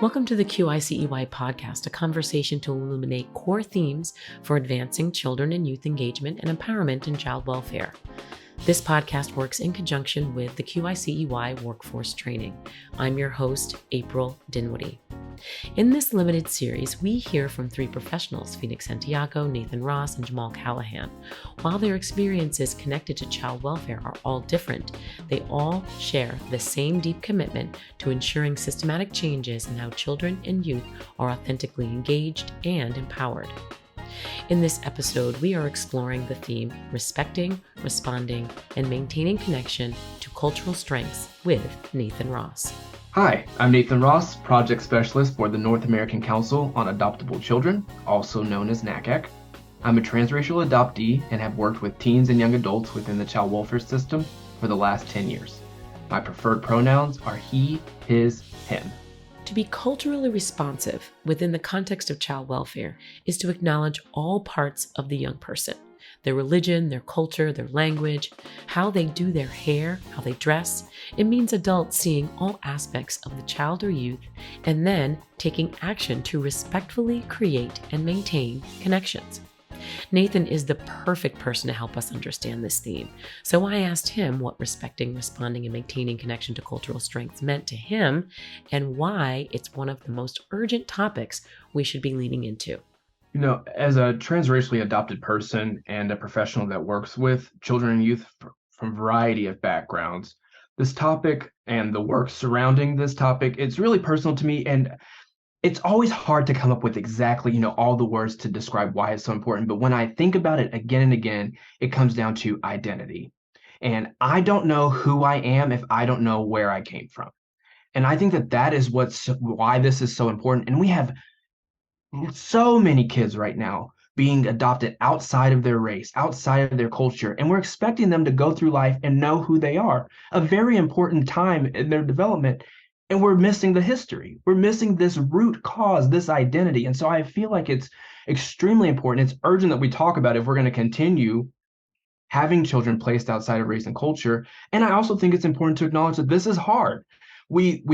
Welcome to the QIC-EY podcast, a conversation to illuminate core themes for advancing children and youth engagement and empowerment in child welfare. This podcast works in conjunction with the QIC-EY workforce training. I'm your host, April Dinwiddie. In this limited series, we hear from three professionals, Phoenix Santiago, Nathan Ross, and Jamal Callahan. While their experiences connected to child welfare are all different, they all share the same deep commitment to ensuring systematic changes in how children and youth are authentically engaged and empowered. In this episode, we are exploring the theme Respecting, Responding, and Maintaining Connection to Cultural Strengths with Nathan Ross. Hi, I'm Nathan Ross, Project Specialist for the North American Council on Adoptable Children, also known as NACAC. I'm a transracial adoptee and have worked with teens and young adults within the child welfare system for the last 10 years. My preferred pronouns are he, his, him. To be culturally responsive within the context of child welfare is to acknowledge all parts of the young person. Their religion, their culture, their language, how they do their hair, how they dress. It means adults seeing all aspects of the child or youth and then taking action to respectfully create and maintain connections. Nathan is the perfect person to help us understand this theme. So I asked him what respecting, responding, and maintaining connection to cultural strengths meant to him and why it's one of the most urgent topics we should be leaning into. You know, as a transracially adopted person and a professional that works with children and youth from a variety of backgrounds, this topic and the work surrounding this topic, it's really personal to me. And it's always hard to come up with exactly, all the words to describe why it's so important. But when I think about it again and again, it comes down to identity. And I don't know who I am if I don't know where I came from. And I think that is why this is so important. And we have so many kids right now being adopted outside of their race, outside of their culture, and we're expecting them to go through life and know who they are, a very important time in their development, and we're missing the history. We're missing this root cause, this identity. And so I feel like it's extremely important. It's urgent that we talk about it if we're going to continue having children placed outside of race and culture. And I also think it's important to acknowledge that this is hard. We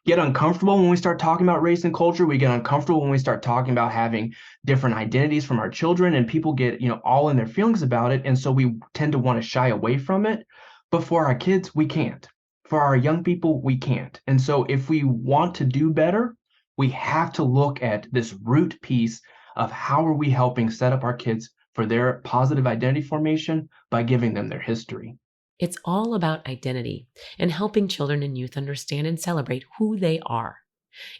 get uncomfortable when we start talking about race and culture. We get uncomfortable when we start talking about having different identities from our children, and people get, all in their feelings about it. And so we tend to want to shy away from it. But for our kids, we can't. For our young people, we can't. And so if we want to do better, we have to look at this root piece of how are we helping set up our kids for their positive identity formation by giving them their history. It's all about identity and helping children and youth understand and celebrate who they are.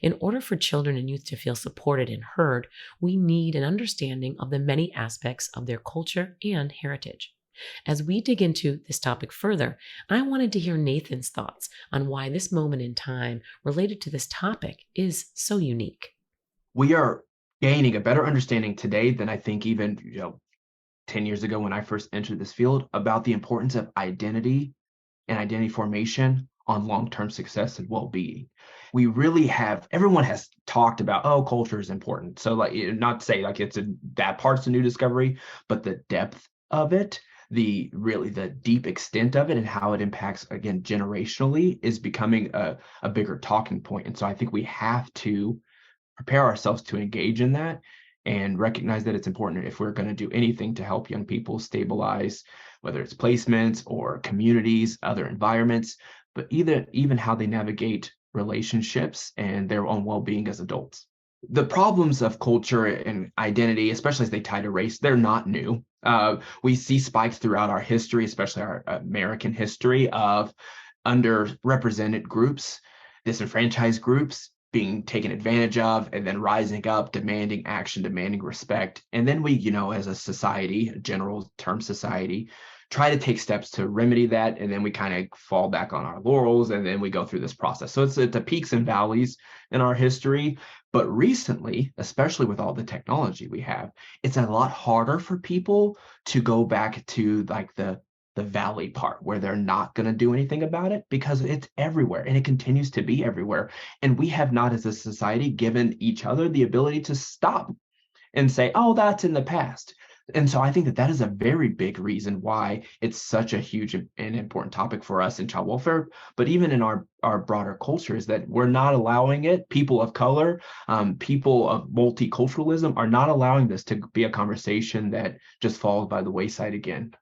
In order for children and youth to feel supported and heard, we need an understanding of the many aspects of their culture and heritage. As we dig into this topic further, I wanted to hear Nathan's thoughts on why this moment in time related to this topic is so unique. We are gaining a better understanding today than I think even, 10 years ago when I first entered this field about the importance of identity and identity formation on long-term success and well-being. We really everyone has talked about, culture is important. So not to say that part's a new discovery, but the depth of it, the deep extent of it and how it impacts, again, generationally is becoming a bigger talking point. And so I think we have to prepare ourselves to engage in that and recognize that it's important if we're going to do anything to help young people stabilize, whether it's placements or communities, other environments, but even how they navigate relationships and their own well-being as adults. The problems of culture and identity, especially as they tie to race, they're not new. We see spikes throughout our history, especially our American history, of underrepresented groups, disenfranchised groups, being taken advantage of and then rising up, demanding action, demanding respect. And then we, as a society, a general term society, try to take steps to remedy that. And then we kind of fall back on our laurels and then we go through this process. So it's the peaks and valleys in our history. But recently, especially with all the technology we have, it's a lot harder for people to go back to the valley part where they're not going to do anything about it because it's everywhere and it continues to be everywhere. And we have not as a society given each other the ability to stop and say, oh, that's in the past. And so I think that that is a very big reason why it's such a huge and important topic for us in child welfare, but even in our broader culture is that we're not allowing it. People of color, people of multiculturalism are not allowing this to be a conversation that just falls by the wayside again.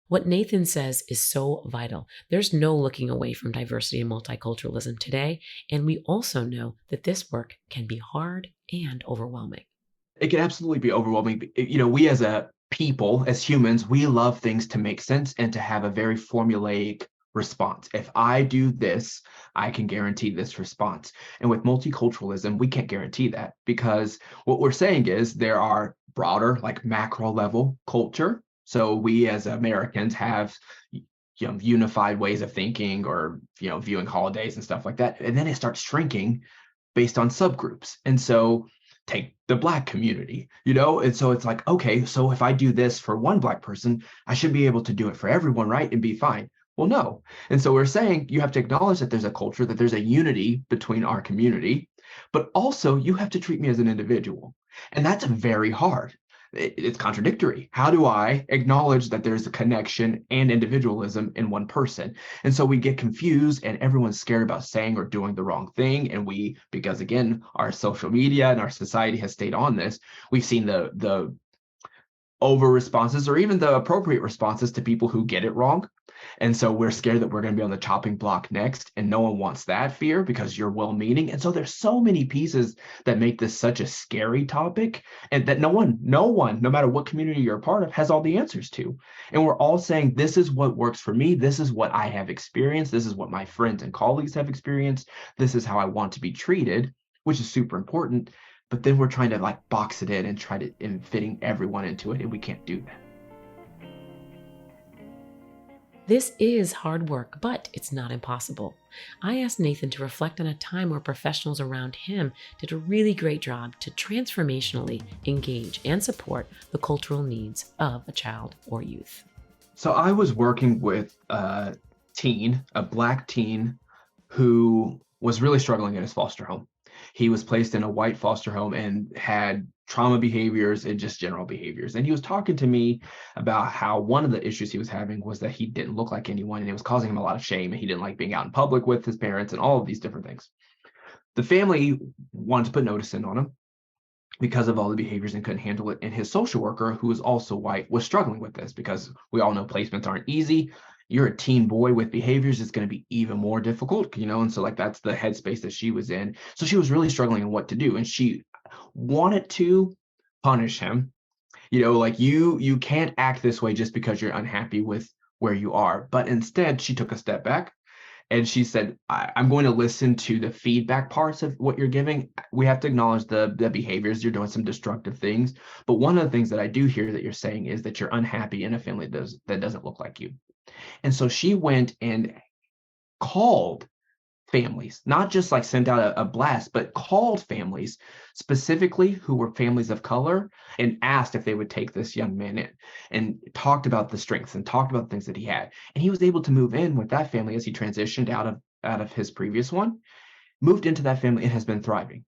What Nathan says is so vital. There's no looking away from diversity and multiculturalism today, and we also know that this work can be hard and overwhelming. It can absolutely be overwhelming. We as a people, as humans, we love things to make sense and to have a very formulaic response. If I do this, I can guarantee this response. And with multiculturalism, we can't guarantee that, because what we're saying is there are broader, like macro level culture. So we as Americans have unified ways of thinking, or viewing holidays and stuff like that. And then it starts shrinking based on subgroups. And so take the Black community, and so it's like, okay, so if I do this for one Black person, I should be able to do it for everyone, right? And be fine. Well, no. And so we're saying you have to acknowledge that there's a culture, that there's a unity between our community, but also you have to treat me as an individual. And that's very hard. It's contradictory. How do I acknowledge that there's a connection and individualism in one person? And so we get confused, and everyone's scared about saying or doing the wrong thing. And because again, our social media and our society has stayed on this, we've seen the over responses, or even the appropriate responses, to people who get it wrong. And so we're scared that we're going to be on the chopping block next, and no one wants that fear, because you're well-meaning. And so there's so many pieces that make this such a scary topic, and that no one, no matter what community you're a part of, has all the answers to. And we're all saying, this is what works for me. This is what I have experienced. This is what my friends and colleagues have experienced. This is how I want to be treated, which is super important. But then we're trying to like box it in and and fitting everyone into it, and we can't do that. This is hard work, but it's not impossible. I asked Nathan to reflect on a time where professionals around him did a really great job to transformationally engage and support the cultural needs of a child or youth. So I was working with a Black teen, who was really struggling in his foster home. He was placed in a white foster home and had trauma behaviors and just general behaviors. And he was talking to me about how one of the issues he was having was that he didn't look like anyone, and it was causing him a lot of shame, and he didn't like being out in public with his parents and all of these different things. The family wanted to put notice in on him because of all the behaviors and couldn't handle it. And his social worker, who was also white, was struggling with this, because we all know placements aren't easy. You're a teen boy with behaviors, it's going to be even more difficult, and so like that's the headspace that she was in. So she was really struggling in what to do, and she wanted to punish him, like you can't act this way just because you're unhappy with where you are. But instead she took a step back, and she said, I'm going to listen to the feedback parts of what you're giving. We have to acknowledge the behaviors. You're doing some destructive things, but one of the things that I do hear that you're saying is that you're unhappy in a family that doesn't look like you. And so she went and called families, not just like sent out a blast, but called families specifically who were families of color, and asked if they would take this young man in, and talked about the strengths and talked about the things that he had. And he was able to move in with that family as he transitioned out of his previous one, moved into that family, and has been thriving.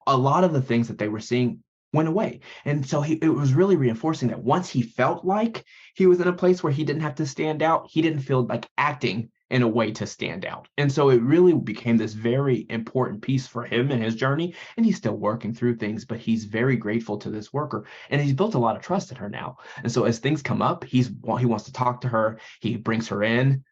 A lot of the things that they were seeing went away. And so it was really reinforcing that once he felt like he was in a place where he didn't have to stand out, he didn't feel like acting in a way to stand out. And so it really became this very important piece for him in his journey. And he's still working through things, but he's very grateful to this worker, and he's built a lot of trust in her now. And so as things come up, he wants to talk to her. He brings her in,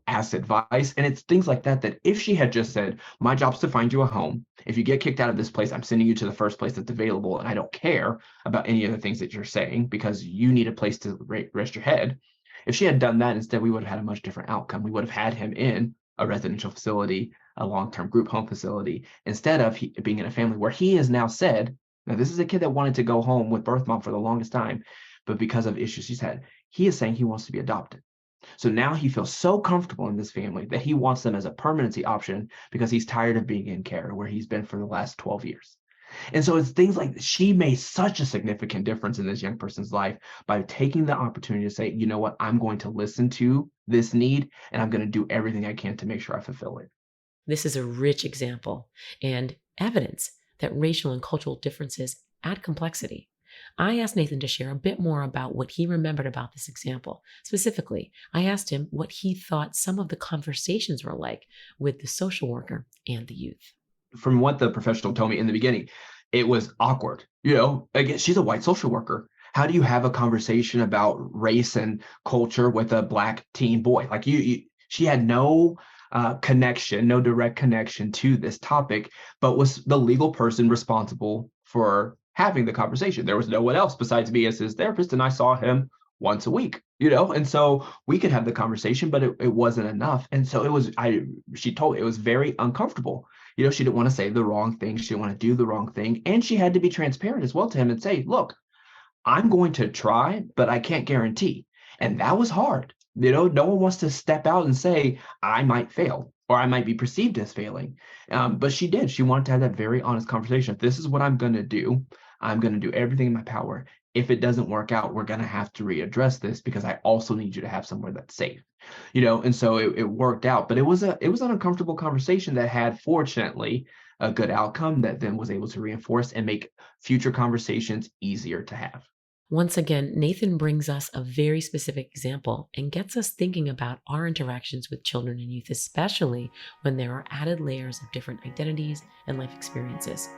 asks advice. And it's things like that, that if she had just said, my job's to find you a home. If you get kicked out of this place, I'm sending you to the first place that's available, and I don't care about any of the things that you're saying, because you need a place to rest your head. If she had done that instead, we would have had a much different outcome. We would have had him in a residential facility, a long-term group home facility, instead of being in a family where he has now said, now this is a kid that wanted to go home with birth mom for the longest time, but because of issues she's had, he is saying he wants to be adopted. So now he feels so comfortable in this family that he wants them as a permanency option, because he's tired of being in care where he's been for the last 12 years. And so it's things like she made such a significant difference in this young person's life by taking the opportunity to say, you know what, I'm going to listen to this need, and I'm going to do everything I can to make sure I fulfill it. This is a rich example and evidence that racial and cultural differences add complexity. I asked Nathan to share a bit more about what he remembered about this example. Specifically, I asked him what he thought some of the conversations were like with the social worker and the youth. From what the professional told me in the beginning, it was awkward. Again, she's a white social worker. How do you have a conversation about race and culture with a Black teen boy? Like she had no connection, no direct connection to this topic, but was the legal person responsible for having the conversation. There was no one else besides me as his therapist, and I saw him once a week, and so we could have the conversation, but it wasn't enough. And so she told me it was very uncomfortable. She didn't want to say the wrong thing. She didn't want to do the wrong thing. And she had to be transparent as well to him and say, look, I'm going to try, but I can't guarantee. And that was hard. No one wants to step out and say, I might fail or I might be perceived as failing. But she did. She wanted to have that very honest conversation. If this is what I'm going to do, I'm going to do everything in my power. If it doesn't work out, we're going to have to readdress this because I also need you to have somewhere that's safe. And so it worked out. But it was an uncomfortable conversation that had, fortunately, a good outcome that then was able to reinforce and make future conversations easier to have. Once again, Nathan brings us a very specific example and gets us thinking about our interactions with children and youth, especially when there are added layers of different identities and life experiences.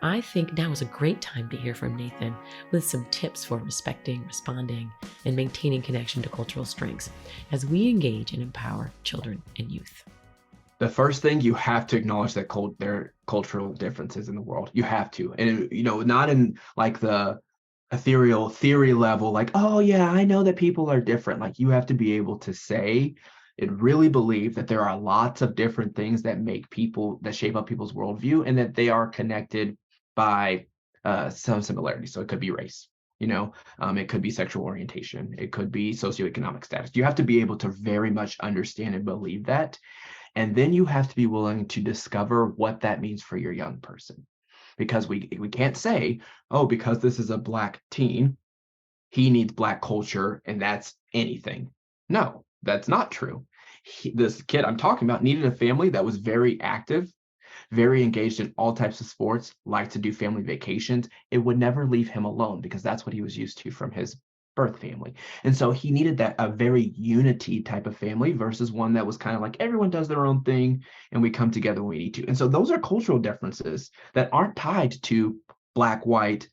I think now is a great time to hear from Nathan with some tips for respecting, responding, and maintaining connection to cultural strengths as we engage and empower children and youth. The first thing, you have to acknowledge that there are cultural differences in the world. You have to. And, not in like the ethereal theory level, like, oh, yeah, I know that people are different. Like, you have to be able to say and really believe that there are lots of different things that shape up people's worldview, and that they are connected by some similarities. So it could be race. It could be sexual orientation. It could be socioeconomic status. You have to be able to very much understand and believe that. And then you have to be willing to discover what that means for your young person. Because we can't say, oh, because this is a Black teen, he needs Black culture and that's anything. No, that's not true. This kid I'm talking about needed a family that was very active, very engaged in all types of sports, liked to do family vacations. It would never leave him alone because that's what he was used to from his birth family. And so he needed a very unity type of family versus one that was kind of like everyone does their own thing and we come together when we need to. And so those are cultural differences that aren't tied to Black, white,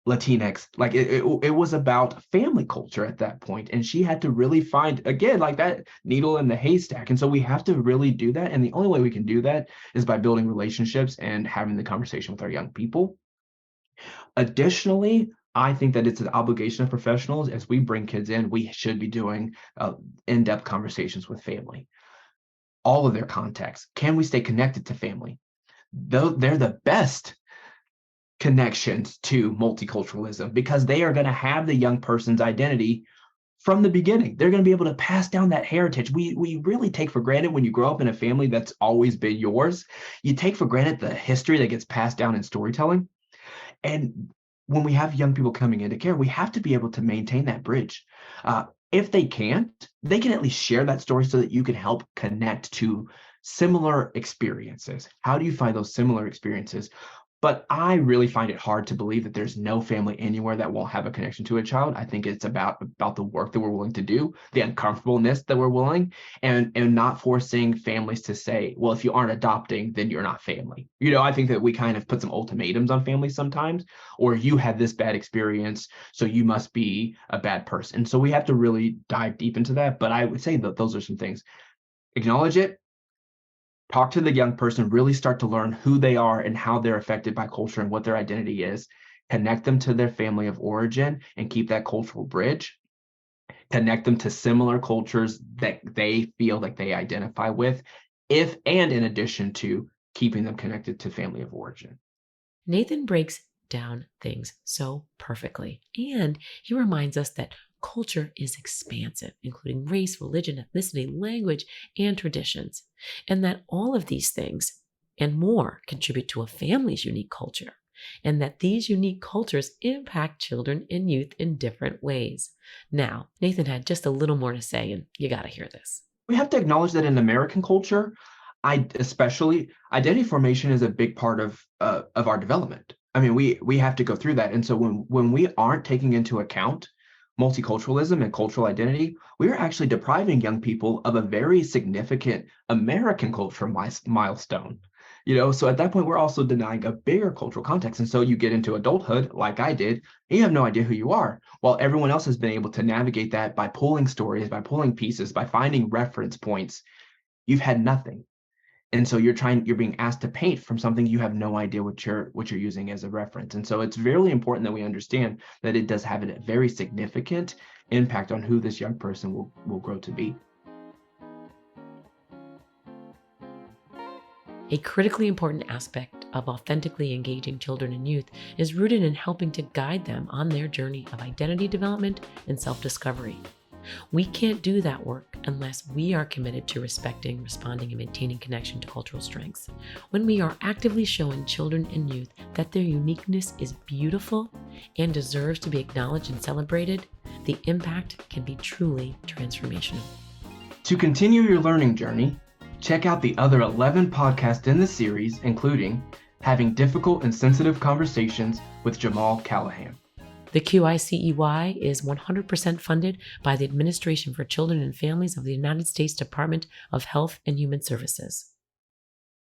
Latinx. Like it was about family culture at that point. And she had to really find, again, like that needle in the haystack. And so we have to really do that. And the only way we can do that is by building relationships and having the conversation with our young people. Additionally, I think that it's an obligation of professionals. As we bring kids in, we should be doing in-depth conversations with family. All of their contexts. Can we stay connected to family? They're the best connections to multiculturalism because they are going to have the young person's identity from the beginning. They're going to be able to pass down that heritage. We really take for granted when you grow up in a family that's always been yours. You take for granted the history that gets passed down in storytelling. And when we have young people coming into care, we have to be able to maintain that bridge. If they can't, they can at least share that story so that you can help connect to similar experiences. How do you find those similar experiences? But I really find it hard to believe that there's no family anywhere that won't have a connection to a child. I think it's about the work that we're willing to do, the uncomfortableness that we're willing, and not forcing families to say, well, if you aren't adopting, then you're not family. I think that we kind of put some ultimatums on families sometimes, or you had this bad experience, so you must be a bad person. So we have to really dive deep into that. But I would say that those are some things. Acknowledge it. Talk to the young person, really start to learn who they are and how they're affected by culture and what their identity is. Connect them to their family of origin and keep that cultural bridge. Connect them to similar cultures that they feel like they identify with, in addition to keeping them connected to family of origin. Nathan breaks down things so perfectly, and he reminds us that culture is expansive, including race, religion, ethnicity, language, and traditions, and that all of these things and more contribute to a family's unique culture, and that these unique cultures impact children and youth in different ways. Now, Nathan had just a little more to say, and you got to hear this. We have to acknowledge that in American culture, especially identity formation is a big part of our development. I mean, we have to go through that. And so when we aren't taking into account multiculturalism and cultural identity, we are actually depriving young people of a very significant American cultural milestone. So at that point, we're also denying a bigger cultural context. And so you get into adulthood, like I did, and you have no idea who you are, while everyone else has been able to navigate that by pulling stories, by pulling pieces, by finding reference points. You've had nothing. And so you're being asked to paint from something you have no idea what you're using as a reference. And so it's really important that we understand that it does have a very significant impact on who this young person will grow to be. A critically important aspect of authentically engaging children and youth is rooted in helping to guide them on their journey of identity development and self-discovery. We can't do that work unless we are committed to respecting, responding, and maintaining connection to cultural strengths. When we are actively showing children and youth that their uniqueness is beautiful and deserves to be acknowledged and celebrated, the impact can be truly transformational. To continue your learning journey, check out the other 11 podcasts in the series, including Having Difficult and Sensitive Conversations with Jamal Callahan. The QIC-EY is 100% funded by the Administration for Children and Families of the United States Department of Health and Human Services.